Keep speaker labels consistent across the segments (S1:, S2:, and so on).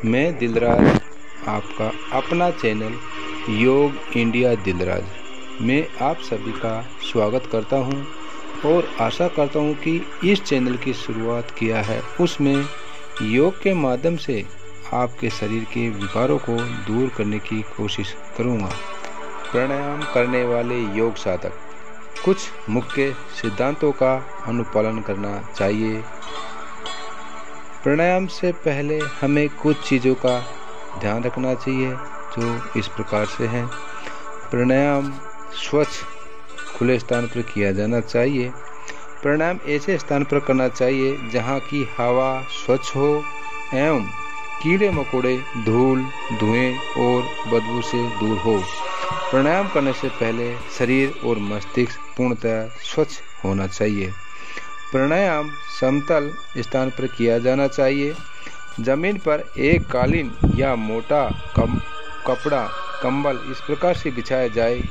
S1: मैं दिलराज, आपका अपना चैनल योग इंडिया दिलराज में आप सभी का स्वागत करता हूं और आशा करता हूं कि इस चैनल की शुरुआत किया है उसमें योग के माध्यम से आपके शरीर के विकारों को दूर करने की कोशिश करूंगा। प्राणायाम करने वाले योग साधक कुछ मुख्य सिद्धांतों का अनुपालन करना चाहिए। प्राणायाम से पहले हमें कुछ चीज़ों का ध्यान रखना चाहिए जो इस प्रकार से हैं। प्राणायाम स्वच्छ खुले स्थान पर किया जाना चाहिए। प्राणायाम ऐसे स्थान पर करना चाहिए जहाँ की हवा स्वच्छ हो एवं कीड़े मकोड़े, धूल, धुएं और बदबू से दूर हो। प्राणायाम करने से पहले शरीर और मस्तिष्क पूर्णतः स्वच्छ होना चाहिए। प्राणायाम समतल स्थान पर किया जाना चाहिए। जमीन पर एक कालीन या मोटा कपड़ा, कंबल इस प्रकार से बिछाया जाए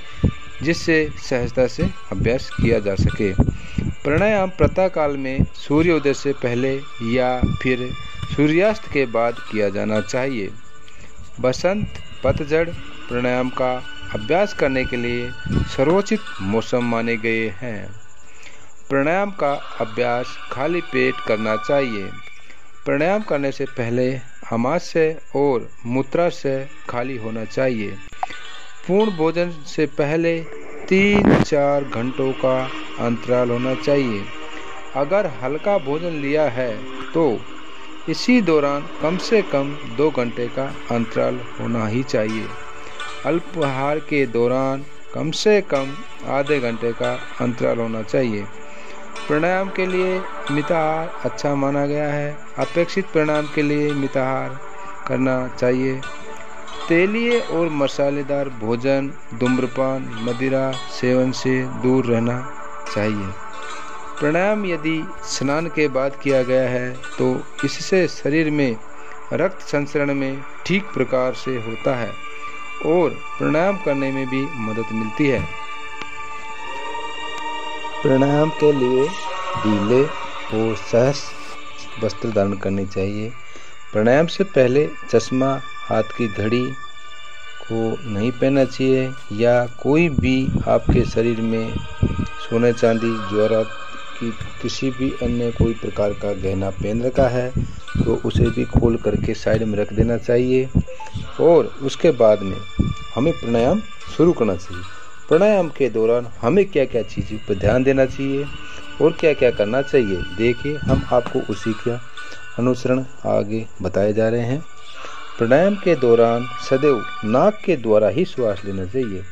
S1: जिससे सहजता से अभ्यास किया जा सके। प्राणायाम प्रातःकाल में सूर्योदय से पहले या फिर सूर्यास्त के बाद किया जाना चाहिए। बसंत, पतझड़ प्राणायाम का अभ्यास करने के लिए सर्वोचित मौसम माने गए हैं। प्राणायाम का अभ्यास खाली पेट करना चाहिए। प्राणायाम करने से पहले आमाशय और मूत्राशय खाली होना चाहिए। पूर्ण भोजन से पहले 3-4 घंटों का अंतराल होना चाहिए। अगर हल्का भोजन लिया है तो इसी दौरान कम से कम 2 घंटे का अंतराल होना ही चाहिए। अल्पाहार के दौरान कम से कम आधे घंटे का अंतराल होना चाहिए। प्राणायाम के लिए मिताहार अच्छा माना गया है। अपेक्षित प्राणायाम के लिए मिताहार करना चाहिए। तेलीय और मसालेदार भोजन, धूम्रपान, मदिरा सेवन से दूर रहना चाहिए। प्राणायाम यदि स्नान के बाद किया गया है तो इससे शरीर में रक्त संचरण में ठीक प्रकार से होता है और प्राणायाम करने में भी मदद मिलती है। प्राणायाम के लिए ढीले और सहज वस्त्र धारण करने चाहिए। प्राणायाम से पहले चश्मा, हाथ की घड़ी को नहीं पहनना चाहिए या कोई भी आपके शरीर में सोने, चांदी, ज्वारात की किसी भी अन्य कोई प्रकार का गहना पहन रखा है तो उसे भी खोल करके साइड में रख देना चाहिए और उसके बाद में हमें प्राणायाम शुरू करना चाहिए। प्राणायाम के दौरान हमें क्या क्या चीज़ों पर ध्यान देना चाहिए और क्या क्या करना चाहिए, देखिए हम आपको उसी का अनुसरण आगे बताए जा रहे हैं। प्राणायाम के दौरान सदैव नाक के द्वारा ही श्वास लेना चाहिए।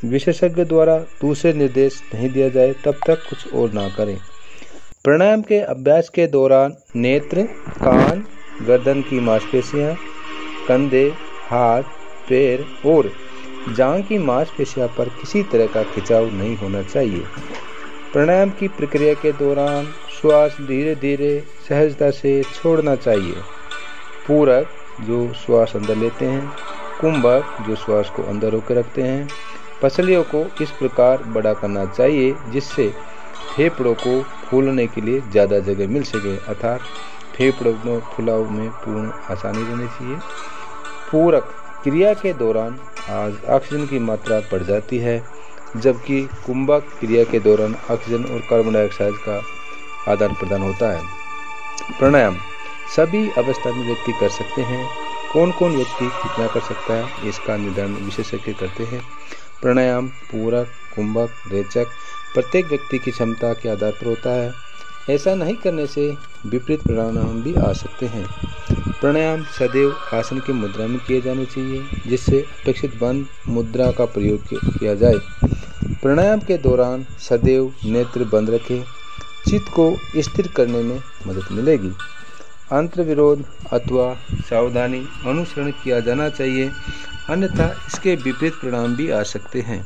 S1: विशेषज्ञ द्वारा दूसरे निर्देश नहीं दिया जाए तब तक कुछ और ना करें। प्राणायाम के अभ्यास के दौरान नेत्र, कान, गर्दन की मांसपेशियां, कंधे, हाथ, पैर और जांघ की मांसपेशियों पर किसी तरह का खिंचाव नहीं होना चाहिए। प्राणायाम की प्रक्रिया के दौरान श्वास धीरे धीरे सहजता से छोड़ना चाहिए। पूरक जो श्वास अंदर लेते हैं, कुंभक जो श्वास को अंदर रोके रखते हैं। पसलियों को इस प्रकार बड़ा करना चाहिए जिससे फेफड़ों को फूलने के लिए ज़्यादा जगह मिल सके, अर्थात फेफड़ों में फुलाव में पूर्ण आसानी रहनी चाहिए। पूरक क्रिया के दौरान ऑक्सीजन की मात्रा बढ़ जाती है जबकि कुंभक क्रिया के दौरान ऑक्सीजन और कार्बन डाइऑक्साइड का आदान प्रदान होता है। प्राणायाम सभी अवस्था में व्यक्ति कर सकते हैं। कौन कौन व्यक्ति कितना कर सकता है इसका निर्धारण विशेषज्ञ करते हैं। प्राणायाम पूरक, कुंभक, रेचक प्रत्येक व्यक्ति की क्षमता के आधार पर होता है। ऐसा नहीं करने से विपरीत प्राणायाम भी आ सकते हैं। प्राणायाम सदैव आसन की मुद्रा में किए जाने चाहिए जिससे अपेक्षित बंद मुद्रा का प्रयोग किया जाए। प्राणायाम के दौरान सदैव नेत्र बंद रखें। चित्त को स्थिर करने में मदद मिलेगी। अंतर्विरोध अथवा सावधानी अनुसरण किया जाना चाहिए, अन्यथा इसके विपरीत परिणाम भी आ सकते हैं।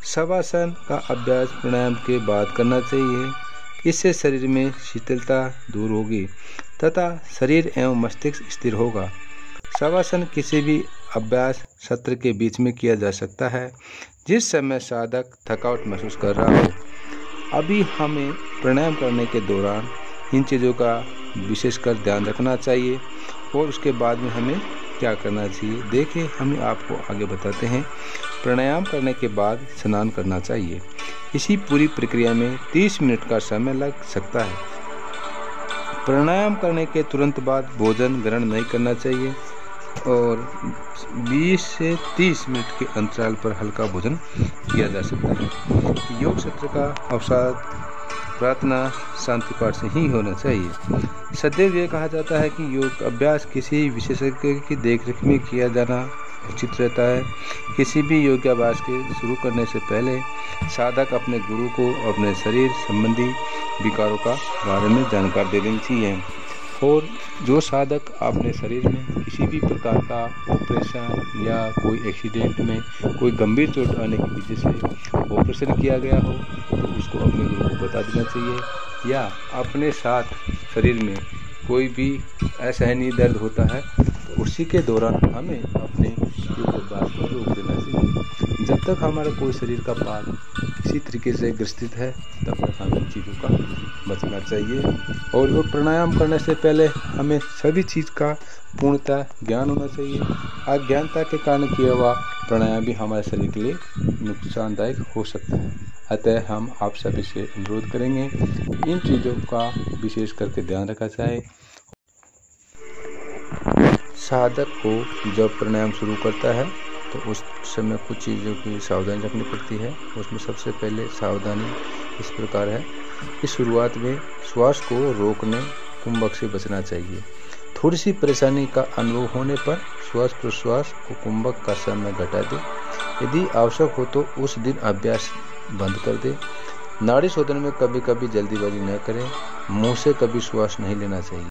S1: शवासन का अभ्यास प्राणायाम के बाद करना चाहिए। इससे शरीर में शीतलता दूर होगी तथा शरीर एवं मस्तिष्क स्थिर होगा। शवासन किसी भी अभ्यास सत्र के बीच में किया जा सकता है जिस समय साधक थकावट महसूस कर रहा हो। अभी हमें प्राणायाम करने के दौरान इन चीज़ों का विशेषकर ध्यान रखना चाहिए और उसके बाद में हमें क्या करना चाहिए, देखिए हमें आपको आगे बताते हैं। प्राणायाम करने के बाद स्नान करना चाहिए। इसी पूरी प्रक्रिया में 30 मिनट का समय लग सकता है। प्राणायाम करने के तुरंत बाद भोजन ग्रहण नहीं करना चाहिए और 20 से 30 मिनट के अंतराल पर हल्का भोजन किया जा सकता है। योग सत्र का अवसाद प्रार्थना शांति पाठ से ही होना चाहिए। सदैव ये कहा जाता है कि योग अभ्यास किसी विशेषज्ञ की देखरेख में किया जाना उचित रहता है। किसी भी योगाभ्यास के शुरू करने से पहले साधक अपने गुरु को अपने शरीर संबंधी विकारों का बारे में जानकारी दे देनी चाहिए। और जो साधक अपने शरीर में किसी भी प्रकार का ऑपरेशन या कोई एक्सीडेंट में कोई गंभीर चोट आने की वजह से ऑपरेशन किया गया हो तो उसको अपने गुरु को बता देना चाहिए। या अपने साथ शरीर में कोई भी असहनीय दर्द होता है तो उसी के दौरान हमें अपने योगाभ्यास को रोक देना चाहिए। जब तक हमारा कोई शरीर का पार्ट किसी तरीके से ग्रसित है तब तक हमें इन चीज़ों का बचना चाहिए। और योग प्राणायाम करने से पहले हमें सभी चीज़ का पूर्णतः ज्ञान होना चाहिए। अज्ञानता के कारण किया हुआ प्राणायाम भी हमारे शरीर के लिए नुकसानदायक हो सकता है। अतः हम आप सभी से अनुरोध करेंगे इन चीज़ों का विशेष करके ध्यान रखा जाए। साधक को जब प्राणायाम शुरू करता है तो उस समय कुछ चीज़ों की सावधानी रखनी पड़ती है। उसमें सबसे पहले सावधानी इस प्रकार है कि शुरुआत में श्वास को रोकने कुंभक से बचना चाहिए। थोड़ी सी परेशानी का अनुभव होने पर श्वास प्रश्वास को कुंभक का समय घटा दें। यदि आवश्यक हो तो उस दिन अभ्यास बंद कर दें। नाड़ी शोधन में कभी कभी जल्दीबाजी न करें। मुंह से कभी श्वास नहीं लेना चाहिए।